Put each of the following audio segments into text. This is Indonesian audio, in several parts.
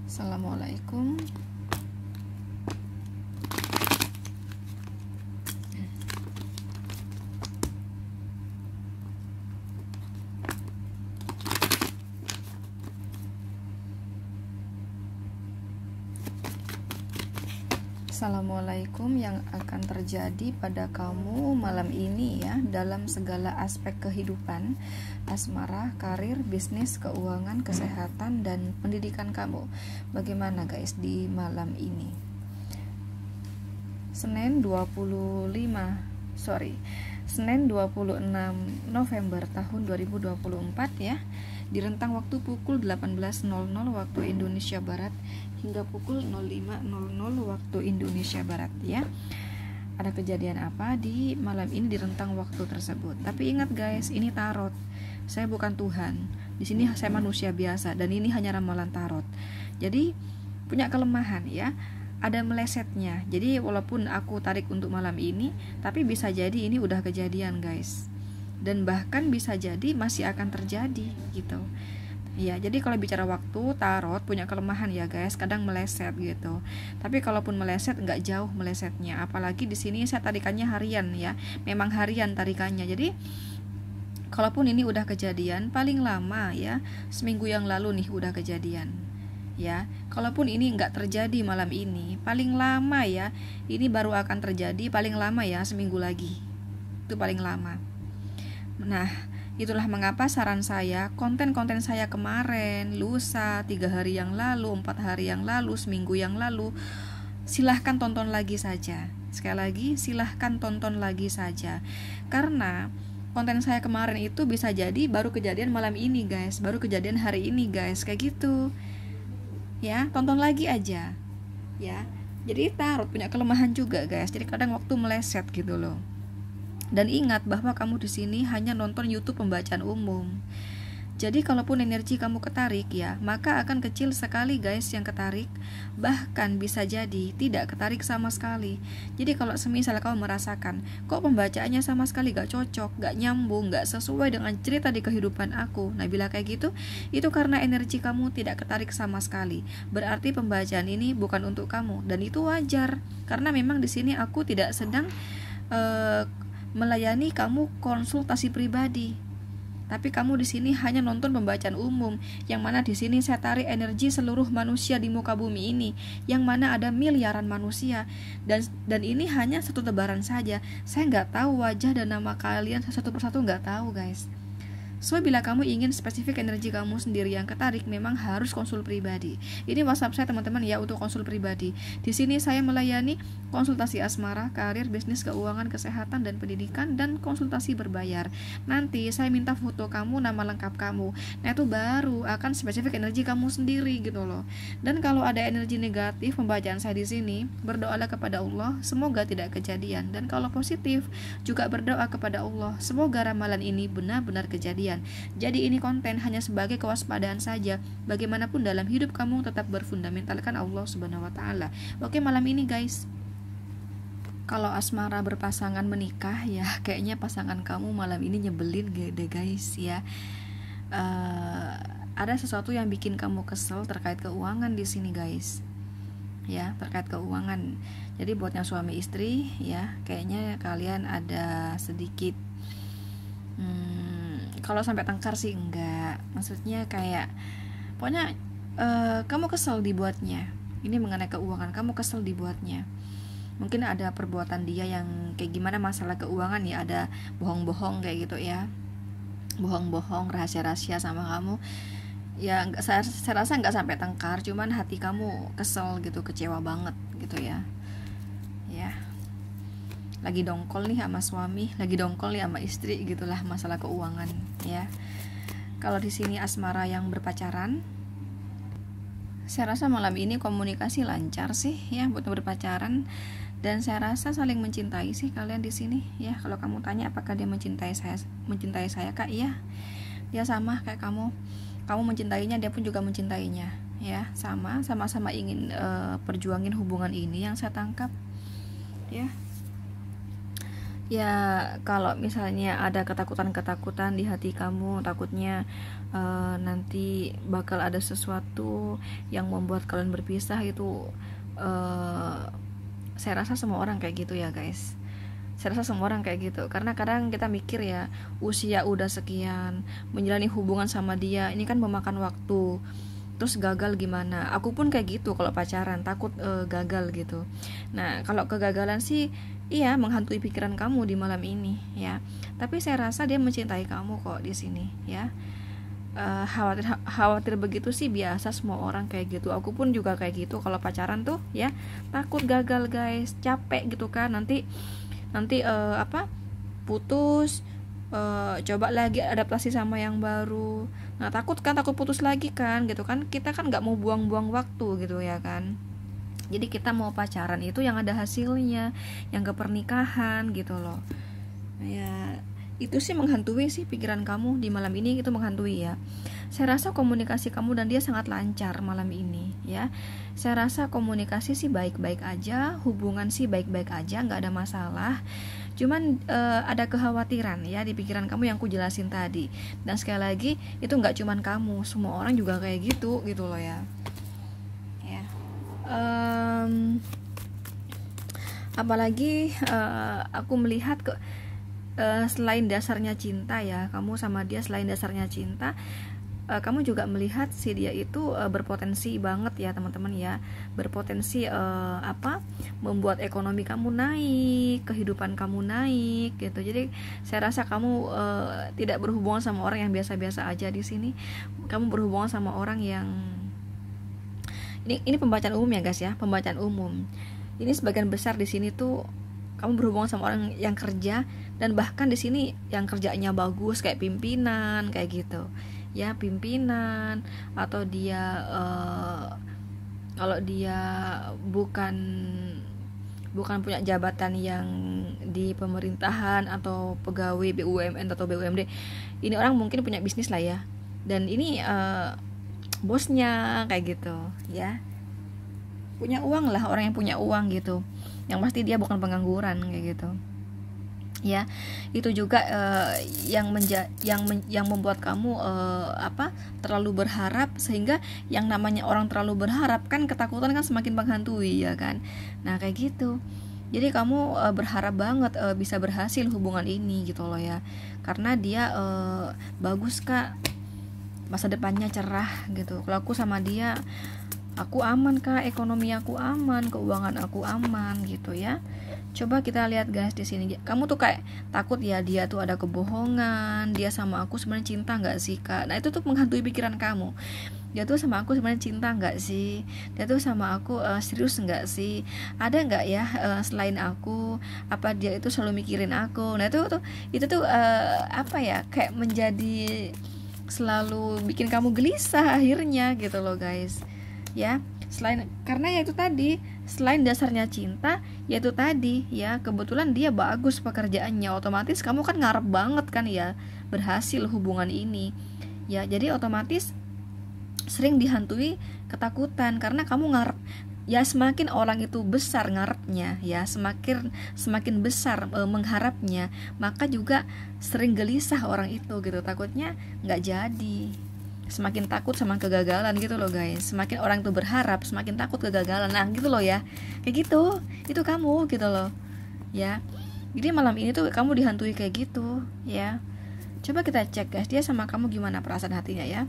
Assalamualaikum. Assalamualaikum. Yang akan terjadi pada kamu malam ini ya, dalam segala aspek kehidupan, asmara, karir, bisnis, keuangan, kesehatan, dan pendidikan kamu. Bagaimana guys di malam ini? Senin 26 November tahun 2024 ya, di rentang waktu pukul 18.00 waktu Indonesia Barat hingga pukul 05.00 waktu Indonesia Barat ya. Ada kejadian apa di malam ini di rentang waktu tersebut? Tapi ingat guys, ini tarot. Saya bukan Tuhan. Di sini saya manusia biasa dan ini hanya ramalan tarot. Jadi punya kelemahan ya. Ada melesetnya. Jadi walaupun aku tarik untuk malam ini, tapi bisa jadi ini udah kejadian guys. Dan bahkan bisa jadi masih akan terjadi gitu. Ya, jadi kalau bicara waktu, tarot punya kelemahan ya guys, kadang meleset gitu. Tapi kalaupun meleset nggak jauh melesetnya. Apalagi di sini saya tarikannya harian ya. Memang harian tarikannya. Jadi kalaupun ini udah kejadian, paling lama ya seminggu yang lalu nih udah kejadian. Ya, kalaupun ini nggak terjadi malam ini, paling lama ya ini baru akan terjadi paling lama ya seminggu lagi. Itu paling lama. Nah, itulah mengapa saran saya, konten-konten saya kemarin, lusa, 3 hari yang lalu, 4 hari yang lalu, seminggu yang lalu, silahkan tonton lagi saja. Sekali lagi, silahkan tonton lagi saja. Karena konten saya kemarin itu bisa jadi baru kejadian malam ini guys, baru kejadian hari ini guys, kayak gitu. Ya, tonton lagi aja. Ya. Jadi tarot punya kelemahan juga guys. Jadi kadang waktu meleset gitu loh. Dan ingat bahwa kamu di sini hanya nonton YouTube pembacaan umum. Jadi kalaupun energi kamu ketarik ya, maka akan kecil sekali guys yang ketarik. Bahkan bisa jadi tidak ketarik sama sekali. Jadi kalau semisal kamu merasakan, kok pembacaannya sama sekali gak cocok, gak nyambung, gak sesuai dengan cerita di kehidupan aku. Nah bila kayak gitu, itu karena energi kamu tidak ketarik sama sekali. Berarti pembacaan ini bukan untuk kamu. Dan itu wajar, karena memang di sini aku tidak sedang melayani kamu konsultasi pribadi. Tapi kamu di sini hanya nonton pembacaan umum, yang mana di sini saya tarik energi seluruh manusia di muka bumi ini, yang mana ada miliaran manusia, dan ini hanya satu tebaran saja. Saya nggak tahu wajah dan nama kalian satu persatu, nggak tahu guys. So bila kamu ingin spesifik energi kamu sendiri yang ketarik, memang harus konsul pribadi. Ini WhatsApp saya teman-teman ya, untuk konsul pribadi. Di sini saya melayani konsultasi asmara, karir, bisnis, keuangan, kesehatan, dan pendidikan, dan konsultasi berbayar. Nanti saya minta foto kamu, nama lengkap kamu. Nah itu baru akan spesifik energi kamu sendiri gitu loh. Dan kalau ada energi negatif pembacaan saya di sini, berdoalah kepada Allah semoga tidak kejadian. Dan kalau positif juga berdoa kepada Allah semoga ramalan ini benar-benar kejadian. Jadi ini konten hanya sebagai kewaspadaan saja. Bagaimanapun dalam hidup kamu tetap berfundamentalkan Allah Subhanahu wa taala. Oke, malam ini guys, kalau asmara berpasangan menikah ya, kayaknya pasangan kamu malam ini nyebelin deh guys ya. Ada sesuatu yang bikin kamu kesel terkait keuangan di sini guys. Ya, terkait keuangan. Jadi buat yang suami istri ya, kayaknya kalian ada sedikit kalau sampai tengkar sih enggak. Maksudnya kayak pokoknya kamu kesel dibuatnya. Ini mengenai keuangan, kamu kesel dibuatnya. Mungkin ada perbuatan dia yang kayak gimana masalah keuangan ya, ada bohong-bohong kayak gitu ya. Bohong-bohong, rahasia-rahasia sama kamu. Ya saya rasa enggak sampai tengkar, cuman hati kamu kesel gitu, kecewa banget gitu ya. Ya. Lagi dongkol nih sama suami, lagi dongkol nih sama istri gitulah masalah keuangan ya. Kalau di sini asmara yang berpacaran, saya rasa malam ini komunikasi lancar sih ya buat berpacaran, dan saya rasa saling mencintai sih kalian di sini ya. Kalau kamu tanya apakah dia mencintai saya Kak, iya. Dia sama kayak kamu mencintainya, dia pun juga mencintainya ya, sama-sama ingin perjuangin hubungan ini yang saya tangkap ya. Ya, kalau misalnya ada ketakutan-ketakutan di hati kamu, takutnya nanti bakal ada sesuatu yang membuat kalian berpisah, itu eh, saya rasa semua orang kayak gitu ya guys. Saya rasa semua orang kayak gitu, karena kadang kita mikir ya, usia udah sekian, menjalani hubungan sama dia ini kan memakan waktu, terus gagal gimana. Aku pun kayak gitu kalau pacaran, takut gagal gitu. Nah, kalau kegagalan sih iya menghantui pikiran kamu di malam ini ya, tapi saya rasa dia mencintai kamu kok di sini ya. Khawatir begitu sih biasa, semua orang kayak gitu. Aku pun juga kayak gitu kalau pacaran tuh ya, takut gagal guys, capek gitu kan, nanti nanti putus, coba lagi adaptasi sama yang baru. Nah, takut putus lagi kan gitu kan, kita kan nggak mau buang-buang waktu gitu ya kan. Jadi kita mau pacaran itu yang ada hasilnya, yang ke pernikahan gitu loh ya. Itu sih menghantui sih pikiran kamu di malam ini, itu menghantui ya. Saya rasa komunikasi kamu dan dia sangat lancar malam ini ya. Saya rasa komunikasi sih baik-baik aja, hubungan sih baik-baik aja, nggak ada masalah. Cuman ada kekhawatiran ya di pikiran kamu yang aku jelasin tadi. Dan sekali lagi itu nggak cuman kamu, semua orang juga kayak gitu loh ya. Ya. Apalagi aku melihat selain dasarnya cinta ya, kamu sama dia selain dasarnya cinta, kamu juga melihat si dia itu berpotensi banget ya teman-teman ya, berpotensi membuat ekonomi kamu naik, kehidupan kamu naik gitu. Jadi saya rasa kamu tidak berhubungan sama orang yang biasa-biasa aja di sini. Kamu berhubungan sama orang yang ini pembacaan umum ya guys ya, pembacaan umum. Ini sebagian besar di sini tuh kamu berhubungan sama orang yang kerja, dan bahkan di sini yang kerjanya bagus kayak pimpinan kayak gitu ya, pimpinan, atau dia kalau dia bukan punya jabatan yang di pemerintahan atau pegawai BUMN atau BUMD, ini orang mungkin punya bisnis lah ya, dan ini bosnya kayak gitu ya, punya uang lah, orang yang punya uang gitu, yang pasti dia bukan pengangguran kayak gitu ya. Itu juga yang membuat kamu terlalu berharap, sehingga yang namanya orang terlalu berharap kan, ketakutan kan semakin menghantui ya kan. Nah kayak gitu, jadi kamu berharap banget bisa berhasil hubungan ini gitu loh ya, karena dia bagus kak, masa depannya cerah gitu. Kalau aku sama dia, aku aman kak, ekonomi aku aman, keuangan aku aman gitu ya. Coba kita lihat guys di sini, kamu tuh kayak takut ya dia tuh ada kebohongan, dia sama aku sebenarnya cinta nggak sih kak. Nah itu tuh menghantui pikiran kamu, dia tuh sama aku sebenarnya cinta nggak sih, dia tuh sama aku serius nggak sih, ada nggak ya selain aku, apa dia itu selalu mikirin aku. Nah itu tuh kayak menjadi selalu bikin kamu gelisah akhirnya gitu loh guys ya. Karena ya itu tadi, selain dasarnya cinta, yaitu tadi ya, kebetulan dia bagus pekerjaannya, otomatis kamu kan ngarep banget kan ya berhasil hubungan ini ya. Jadi otomatis sering dihantui ketakutan, karena kamu ngarep ya, semakin orang itu besar ngarepnya ya, semakin besar mengharapnya, maka juga sering gelisah orang itu gitu, takutnya nggak jadi. Semakin takut sama kegagalan gitu loh guys, semakin orang itu berharap semakin takut kegagalan, nah gitu loh ya, kayak gitu. Itu kamu gitu loh ya. Jadi malam ini tuh kamu dihantui kayak gitu ya. Coba kita cek guys, dia sama kamu gimana perasaan hatinya ya.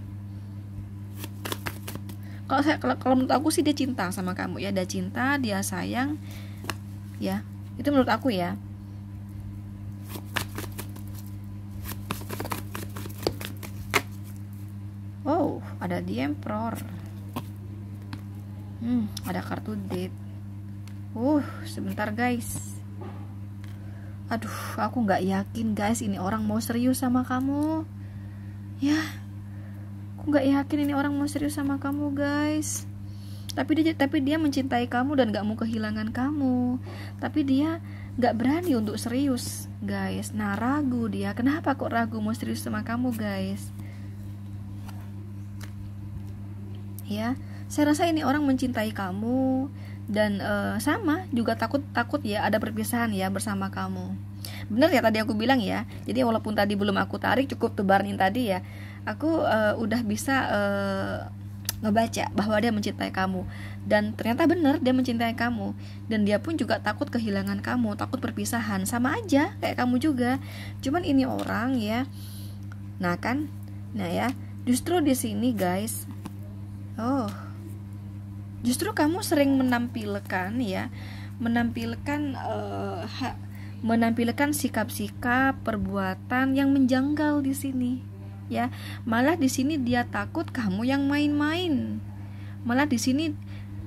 Kalau menurut aku sih dia cinta sama kamu ya, dia cinta, dia sayang ya, itu menurut aku ya. Oh, ada The Emperor. Ada kartu date. Sebentar guys. Aduh, aku nggak yakin guys ini orang mau serius sama kamu. Ya, aku nggak yakin ini orang mau serius sama kamu guys. Tapi dia mencintai kamu dan nggak mau kehilangan kamu. Tapi dia nggak berani untuk serius guys. Nah ragu dia. Kenapa kok ragu mau serius sama kamu guys? Ya, saya rasa ini orang mencintai kamu dan sama juga takut ya ada perpisahan ya bersama kamu. Bener ya tadi aku bilang ya. Jadi walaupun tadi belum aku tarik cukup tebarin tadi ya, aku udah bisa ngebaca bahwa dia mencintai kamu. Dan ternyata bener dia mencintai kamu. Dan dia pun juga takut kehilangan kamu, takut perpisahan. Sama aja kayak kamu juga. Cuman ini orang ya. Nah kan, nah ya, justru di sini guys, justru kamu sering menampilkan ya, menampilkan sikap-sikap, perbuatan yang menjanggal di sini. Ya, malah di sini dia takut kamu yang main-main. Malah di sini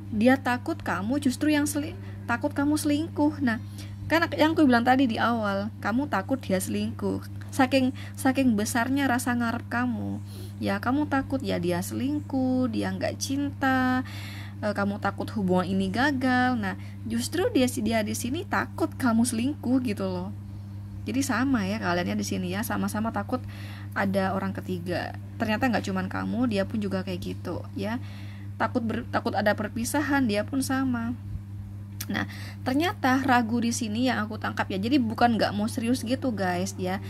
dia takut kamu justru yang takut kamu selingkuh. Nah, kan yang aku bilang tadi di awal, kamu takut dia selingkuh. Saking besarnya rasa ngarep kamu. Ya, kamu takut ya dia selingkuh, dia nggak cinta. Kamu takut hubungan ini gagal. Nah, justru dia di sini takut kamu selingkuh gitu loh. Jadi sama ya kaliannya di sini ya, sama-sama takut ada orang ketiga. Ternyata nggak cuman kamu, dia pun juga kayak gitu ya. Takut ada perpisahan, dia pun sama. Nah, ternyata ragu di sini yang aku tangkap ya. Jadi bukan nggak mau serius gitu guys ya.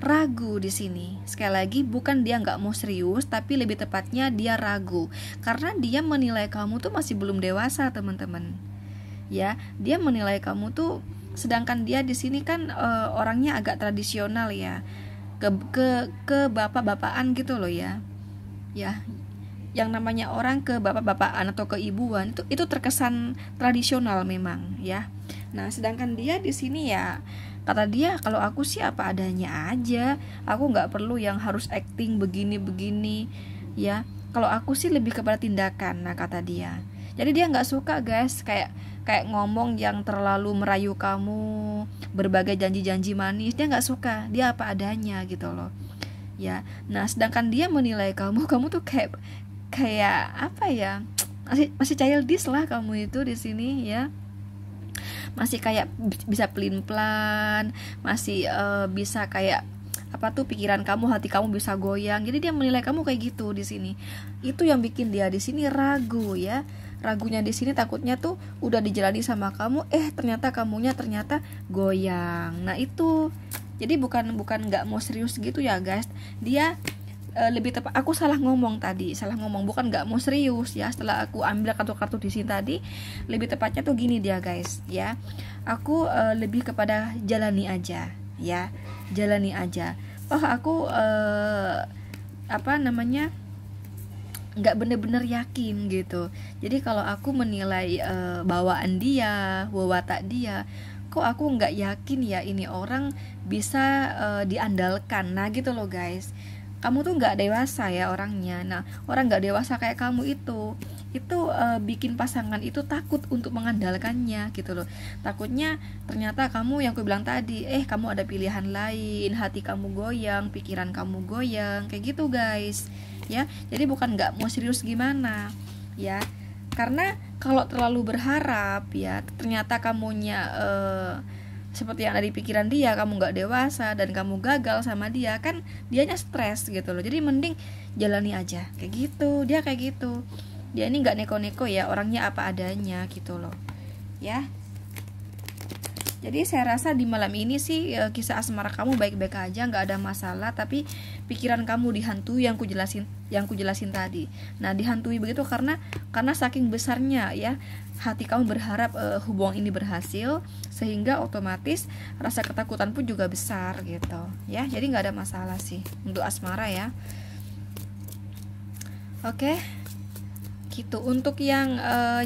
Ragu di sini. Sekali lagi bukan dia nggak mau serius, tapi lebih tepatnya dia ragu karena dia menilai kamu tuh masih belum dewasa teman-teman. Ya, dia menilai kamu tuh, sedangkan dia di sini kan orangnya agak tradisional ya, ke bapak-bapakan gitu loh ya. Ya, yang namanya orang ke bapak-bapakan atau ke ibuan itu terkesan tradisional memang ya. Nah, sedangkan dia di sini ya, kata dia, kalau aku sih apa adanya aja, aku nggak perlu yang harus acting begini-begini ya. Kalau aku sih lebih kepada tindakan. Nah, kata dia. Jadi dia nggak suka guys kayak ngomong yang terlalu merayu kamu, berbagai janji-janji manis. Dia nggak suka, dia apa adanya gitu loh ya. Nah, sedangkan dia menilai kamu tuh kayak apa ya, masih childish lah kamu itu di sini ya. Masih kayak bisa pelin-pelan, masih bisa kayak apa tuh, pikiran kamu, hati kamu bisa goyang. Jadi dia menilai kamu kayak gitu di sini. Itu yang bikin dia di sini ragu ya. Ragunya di sini takutnya tuh udah dijalani sama kamu, ternyata kamunya goyang. Nah, itu. Jadi bukan nggak mau serius gitu ya, guys. Dia lebih tepat, aku salah ngomong, bukan nggak mau serius ya. Setelah aku ambil kartu-kartu di sini tadi, lebih tepatnya tuh gini dia guys ya. Aku lebih kepada jalani aja ya, jalani aja. Aku nggak bener-bener yakin gitu. Jadi kalau aku menilai bawaan dia, wawatak dia, kok aku nggak yakin ya ini orang bisa diandalkan. Nah gitu loh guys. Kamu tuh nggak dewasa ya orangnya. Nah, orang nggak dewasa kayak kamu itu bikin pasangan itu takut untuk mengandalkannya gitu loh. Takutnya ternyata kamu yang aku bilang tadi, kamu ada pilihan lain, hati kamu goyang, pikiran kamu goyang, kayak gitu guys ya. Jadi bukan nggak mau serius gimana ya, karena kalau terlalu berharap ya, ternyata kamunya seperti yang ada di pikiran dia, kamu gak dewasa dan kamu gagal sama dia, kan dianya stres gitu loh. Jadi mending jalani aja kayak gitu. Dia kayak gitu, dia ini gak neko-neko ya, orangnya apa adanya gitu loh ya. Jadi saya rasa di malam ini sih kisah asmara kamu baik-baik aja, gak ada masalah. Tapi pikiran kamu dihantui yang ku jelasin tadi. Nah, dihantui begitu karena saking besarnya ya hati kamu berharap hubungan ini berhasil, sehingga otomatis rasa ketakutan pun juga besar gitu ya. Jadi nggak ada masalah sih untuk asmara ya. Oke, gitu. Untuk yang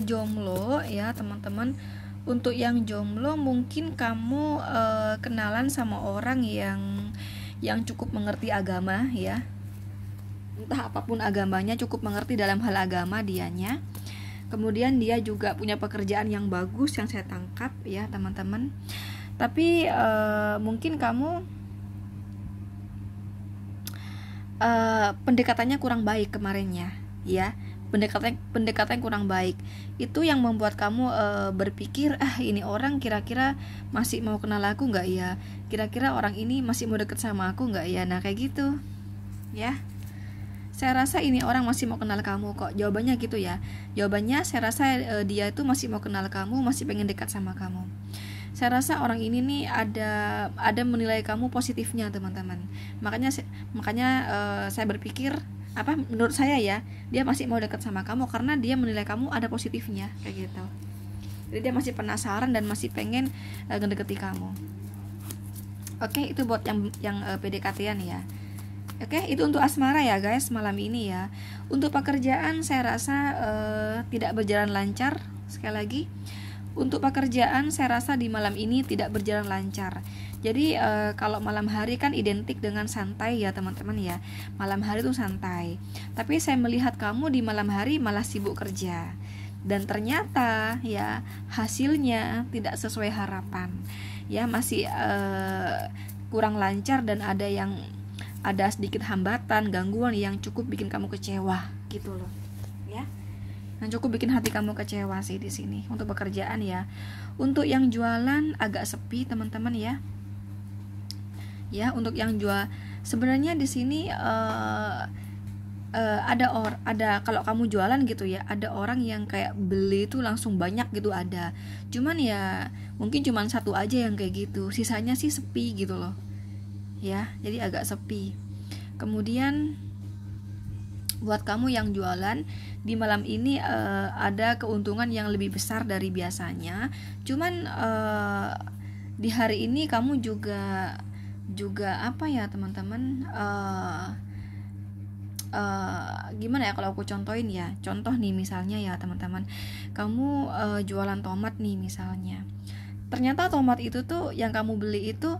jomblo ya teman-teman, untuk yang jomblo mungkin kamu kenalan sama orang yang cukup mengerti agama ya. Entah apapun agamanya, cukup mengerti dalam hal agama dianya. Kemudian dia juga punya pekerjaan yang bagus yang saya tangkap ya teman-teman. Tapi mungkin kamu pendekatannya kurang baik kemarinnya ya. Pendekatan kurang baik. Itu yang membuat kamu berpikir, ini orang kira-kira masih mau kenal aku nggak ya? Kira-kira orang ini masih mau deket sama aku nggak ya? Nah kayak gitu ya. Saya rasa ini orang masih mau kenal kamu kok. Jawabannya gitu ya. Jawabannya saya rasa dia itu masih mau kenal kamu, masih pengen dekat sama kamu. Saya rasa orang ini nih ada menilai kamu positifnya, teman-teman. Makanya saya berpikir, menurut saya ya, dia masih mau dekat sama kamu karena dia menilai kamu ada positifnya kayak gitu. Jadi dia masih penasaran dan masih pengen ngedeketi kamu. Oke, itu buat yang PDKT-an ya. Oke, itu untuk asmara ya guys malam ini ya. Untuk pekerjaan saya rasa tidak berjalan lancar. Sekali lagi, untuk pekerjaan saya rasa di malam ini tidak berjalan lancar. Jadi kalau malam hari kan identik dengan santai ya teman-teman ya. Malam hari itu santai. Tapi saya melihat kamu di malam hari malah sibuk kerja. Dan ternyata ya hasilnya tidak sesuai harapan. Ya masih kurang lancar dan ada sedikit hambatan, gangguan yang cukup bikin kamu kecewa gitu loh. Ya. Yang cukup bikin hati kamu kecewa sih di sini untuk pekerjaan ya. Untuk yang jualan agak sepi teman-teman ya. Ya, untuk yang jual sebenarnya di sini ada kalau kamu jualan gitu ya, ada orang yang kayak beli itu langsung banyak gitu ada. Cuman ya mungkin cuman satu aja yang kayak gitu. Sisanya sih sepi gitu loh. Ya, jadi agak sepi. Kemudian buat kamu yang jualan di malam ini ada keuntungan yang lebih besar dari biasanya. Cuman di hari ini kamu juga apa ya teman-teman, gimana ya kalau aku contohin ya. Contoh nih misalnya ya teman-teman, kamu jualan tomat nih misalnya. Ternyata tomat itu tuh yang kamu beli itu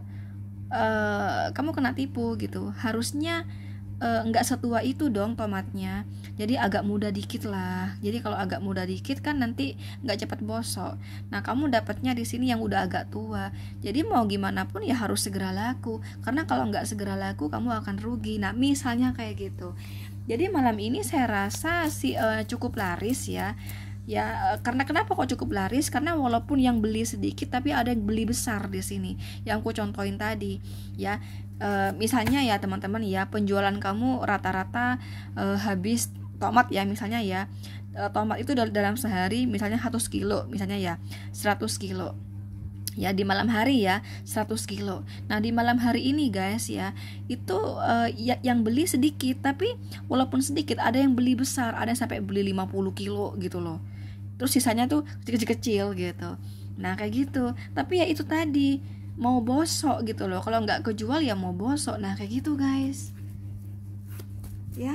kamu kena tipu gitu. Harusnya nggak setua itu dong tomatnya, jadi agak muda dikit lah. Jadi kalau agak muda dikit kan nanti nggak cepat bosok. Nah kamu dapatnya di sini yang udah agak tua. Jadi mau gimana pun ya harus segera laku, karena kalau nggak segera laku kamu akan rugi. Nah misalnya kayak gitu. Jadi malam ini saya rasa sih cukup laris ya. Ya, karena kenapa kok cukup laris? Karena walaupun yang beli sedikit tapi ada yang beli besar di sini. Yang aku contohin tadi, ya. Misalnya ya teman-teman ya, penjualan kamu rata-rata habis tomat ya misalnya ya. Tomat itu dalam sehari misalnya 100 kilo, misalnya ya 100 kilo. Ya di malam hari ya 100 kilo. Nah di malam hari ini guys ya, itu yang beli sedikit, tapi walaupun sedikit ada yang beli besar, ada yang sampai beli 50 kilo gitu loh. Terus sisanya tuh kecil-kecil gitu. Nah kayak gitu. Tapi ya itu tadi, mau bosok gitu loh. Kalau nggak kejual ya mau bosok. Nah kayak gitu guys. Ya.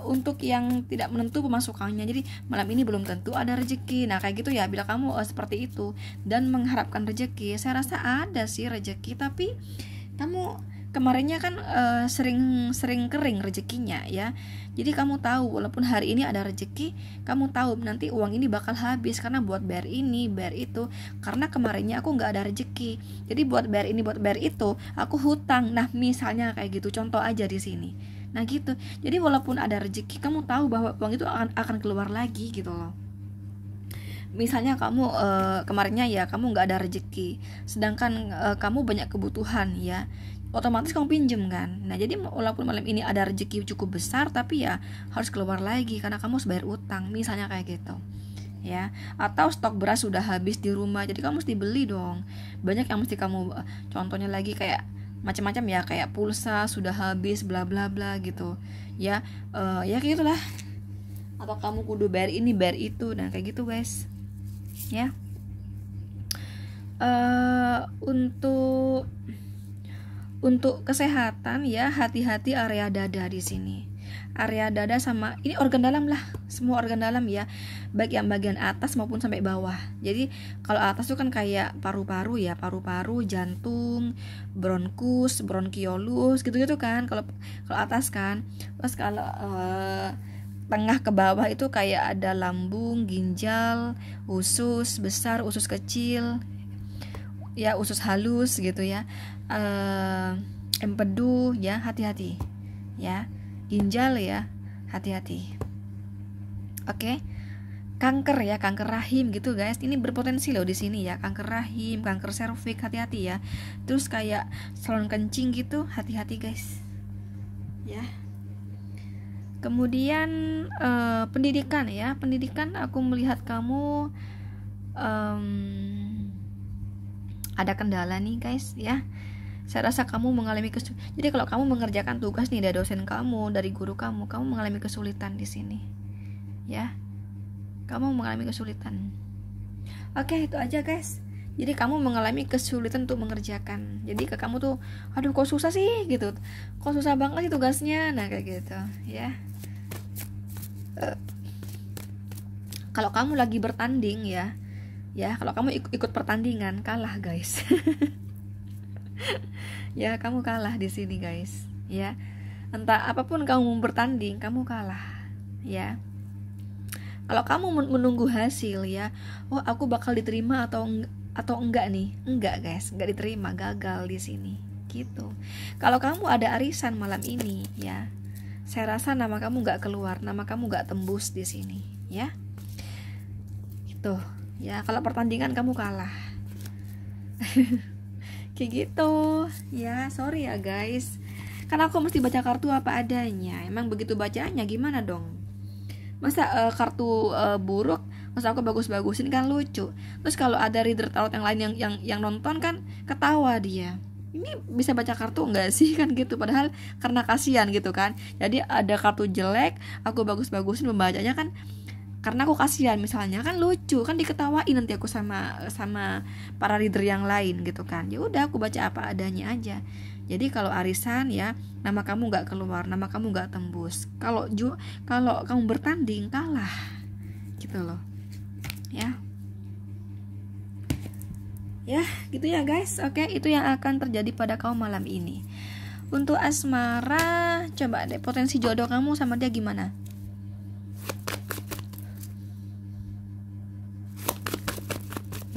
Untuk yang tidak menentu pemasukannya, jadi malam ini belum tentu ada rezeki. Nah kayak gitu ya, bila kamu seperti itu dan mengharapkan rezeki, saya rasa ada sih rezeki, tapi kamu kemarinnya kan sering kering rezekinya ya. Jadi kamu tahu walaupun hari ini ada rezeki, kamu tahu nanti uang ini bakal habis karena buat bayar ini, bayar itu. Karena kemarinnya aku nggak ada rezeki, jadi buat bayar ini, buat bayar itu, aku hutang. Nah misalnya kayak gitu, contoh aja di sini. Nah gitu. Jadi walaupun ada rezeki, kamu tahu bahwa uang itu akan keluar lagi gitu loh. Misalnya kamu kemarinnya ya kamu nggak ada rezeki, sedangkan kamu banyak kebutuhan ya, otomatis kamu pinjem kan. Nah jadi walaupun malam ini ada rezeki cukup besar, tapi ya harus keluar lagi karena kamu harus bayar utang, misalnya kayak gitu ya. Atau stok beras sudah habis di rumah, jadi kamu mesti beli dong. Banyak yang mesti kamu, contohnya lagi kayak macam-macam ya, kayak pulsa sudah habis bla bla bla gitu ya. Ya kayak gitulah. Atau kamu kudu bayar ini bayar itu, dan kayak gitu guys ya. Untuk kesehatan ya, hati-hati area dada di sini. Area dada sama ini organ dalam lah, semua organ dalam ya, baik yang bagian atas maupun sampai bawah. Jadi kalau atas itu kan kayak paru-paru ya, paru-paru, jantung, bronkus, bronkiolus gitu-gitu kan. Kalau atas kan. Terus kalau tengah ke bawah itu kayak ada lambung, ginjal, usus besar, usus kecil, ya usus halus gitu ya, empedu ya, hati-hati ya. Ginjal ya, hati-hati. Oke. Kanker ya, kanker rahim gitu guys. Ini berpotensi loh di sini ya, kanker rahim, kanker serviks, hati-hati ya. Terus kayak saluran kencing gitu, hati-hati guys. Ya. Kemudian pendidikan ya, pendidikan aku melihat kamu ada kendala nih guys ya. Saya rasa kamu mengalami jadi kalau kamu mengerjakan tugas nih dari dosen kamu, dari guru kamu mengalami kesulitan di sini ya, kamu mengalami kesulitan. Oke, itu aja guys. Jadi kamu mengalami kesulitan untuk mengerjakan. Jadi ke kamu tuh, aduh kok susah sih gitu, kok susah banget sih tugasnya, nah kayak gitu ya. Kalau kamu lagi bertanding ya, kalau kamu ikut pertandingan kalah guys. Ya kamu kalah di sini guys ya, entah apapun kamu bertanding kamu kalah ya. Kalau kamu menunggu hasil ya, oh aku bakal diterima atau enggak nih, enggak guys, enggak diterima, gagal di sini gitu. Kalau kamu ada arisan malam ini ya, saya rasa nama kamu enggak keluar, nama kamu enggak tembus di sini ya. Itu ya, kalau pertandingan kamu kalah. Kayak gitu ya, sorry ya guys, karena aku mesti baca kartu apa adanya. Emang begitu bacanya, gimana dong? Masa kartu buruk masa aku bagus-bagusin, kan lucu. Terus kalau ada reader tarot yang lain yang nonton kan ketawa dia, ini bisa baca kartu enggak sih, kan gitu. Padahal karena kasihan gitu kan, jadi ada kartu jelek aku bagus-bagusin membacanya kan karena aku kasihan misalnya, kan lucu kan, diketawain nanti aku sama para reader yang lain gitu kan. Ya udah aku baca apa adanya aja. Jadi kalau arisan ya, nama kamu nggak keluar, nama kamu nggak tembus. Kalau kamu bertanding kalah gitu loh ya. Ya gitu ya guys. Oke, itu yang akan terjadi pada kamu malam ini. Untuk asmara, coba deh potensi jodoh kamu sama dia gimana.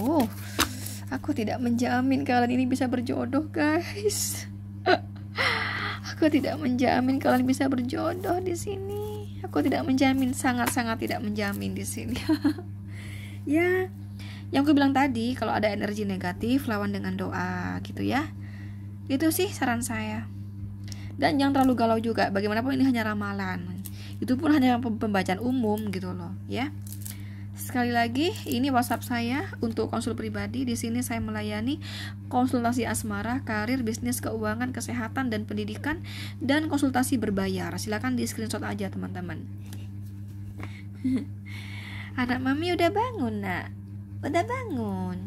Oh, aku tidak menjamin kalian ini bisa berjodoh guys. Aku tidak menjamin kalian bisa berjodoh di sini. Aku tidak menjamin, sangat-sangat tidak menjamin di sini. Ya, yang aku bilang tadi, kalau ada energi negatif lawan dengan doa gitu ya. Itu sih saran saya. Dan jangan terlalu galau juga. Bagaimanapun ini hanya ramalan. Itu pun hanya pembacaan umum gitu loh, ya. Sekali lagi, ini WhatsApp saya untuk konsul pribadi. Di sini saya melayani konsultasi asmara, karir, bisnis, keuangan, kesehatan, dan pendidikan, dan konsultasi berbayar. Silakan di screenshot aja teman-teman. Anak mami udah bangun nak, udah bangun.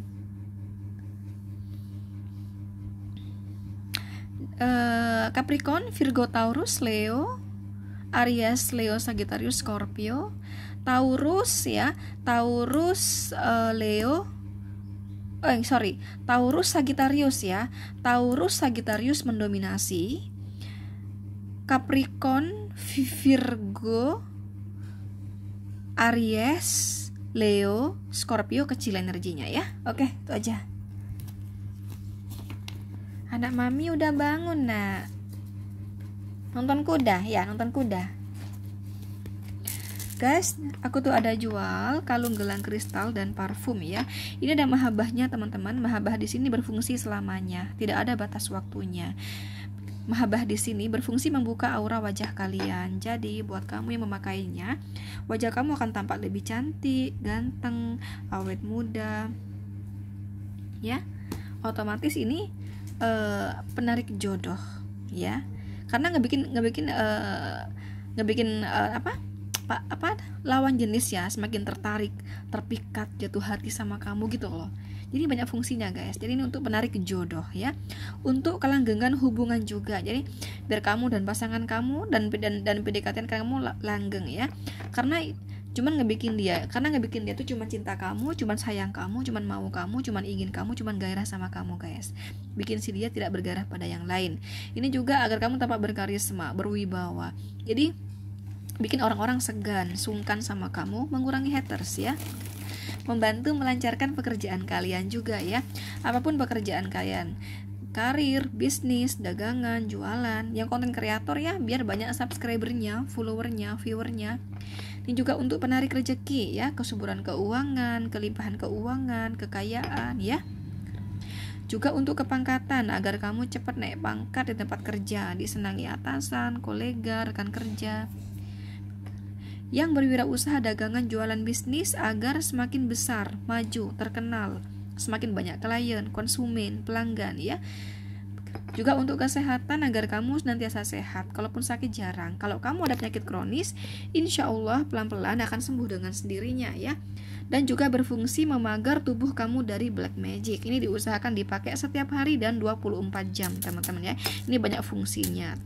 Capricorn, Virgo, Taurus, Leo, Aries, Leo, Sagittarius, Scorpio, Taurus ya, Taurus, Leo, Taurus, Sagittarius ya, Taurus, Sagittarius mendominasi, Capricorn, Virgo, Aries, Leo, Scorpio kecil energinya ya. Oke, itu aja. Anak mami udah bangun nak. Nonton kuda ya, nonton kuda. Guys, aku tuh ada jual kalung gelang kristal dan parfum ya. Ini ada mahabahnya teman-teman. Mahabah di sini berfungsi selamanya, tidak ada batas waktunya. Mahabah di sini berfungsi membuka aura wajah kalian. Jadi buat kamu yang memakainya, wajah kamu akan tampak lebih cantik, ganteng, awet muda. Ya, otomatis ini penarik jodoh ya. Karena ngebikin lawan jenis ya semakin tertarik, terpikat, jatuh hati sama kamu gitu loh. Jadi banyak fungsinya guys. Jadi ini untuk menarik jodoh ya, untuk kelanggengan hubungan juga. Jadi biar kamu dan pasangan kamu dan PDKT kamu langgeng ya. Karena ngebikin dia tuh cuma cinta kamu, cuma sayang kamu, cuma mau kamu, cuma ingin kamu, cuma gairah sama kamu guys. Bikin si dia tidak bergairah pada yang lain. Ini juga agar kamu tampak berkarisma, berwibawa. Jadi bikin orang-orang segan, sungkan sama kamu, mengurangi haters ya. Membantu melancarkan pekerjaan kalian juga ya. Apapun pekerjaan kalian, karir, bisnis, dagangan, jualan, yang konten kreator ya, biar banyak subscribernya, followernya, viewernya. Ini juga untuk penarik rezeki ya, kesuburan keuangan, kelimpahan keuangan, kekayaan ya. Juga untuk kepangkatan, agar kamu cepat naik pangkat di tempat kerja, disenangi atasan, kolega, rekan kerja. yang berwirausaha dagangan jualan bisnis agar semakin besar, maju, terkenal, semakin banyak klien, konsumen, pelanggan ya. Juga untuk kesehatan agar kamu senantiasa sehat, kalaupun sakit jarang. Kalau kamu ada penyakit kronis, insya Allah pelan-pelan akan sembuh dengan sendirinya ya. Dan juga berfungsi memagar tubuh kamu dari black magic. Ini diusahakan dipakai setiap hari dan 24 jam teman-teman ya. Ini banyak fungsinya.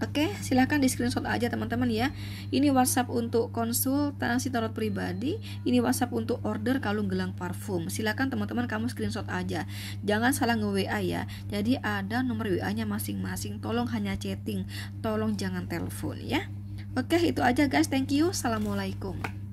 Oke, silahkan di screenshot aja teman-teman ya. Ini WhatsApp untuk konsultasi tarot pribadi, ini WhatsApp untuk order kalung gelang parfum. Silahkan teman-teman kamu screenshot aja. Jangan salah nge-WA ya. Jadi ada nomor WA-nya masing-masing. Tolong hanya chatting, tolong jangan telepon ya. Oke, itu aja guys. Thank you. Assalamualaikum.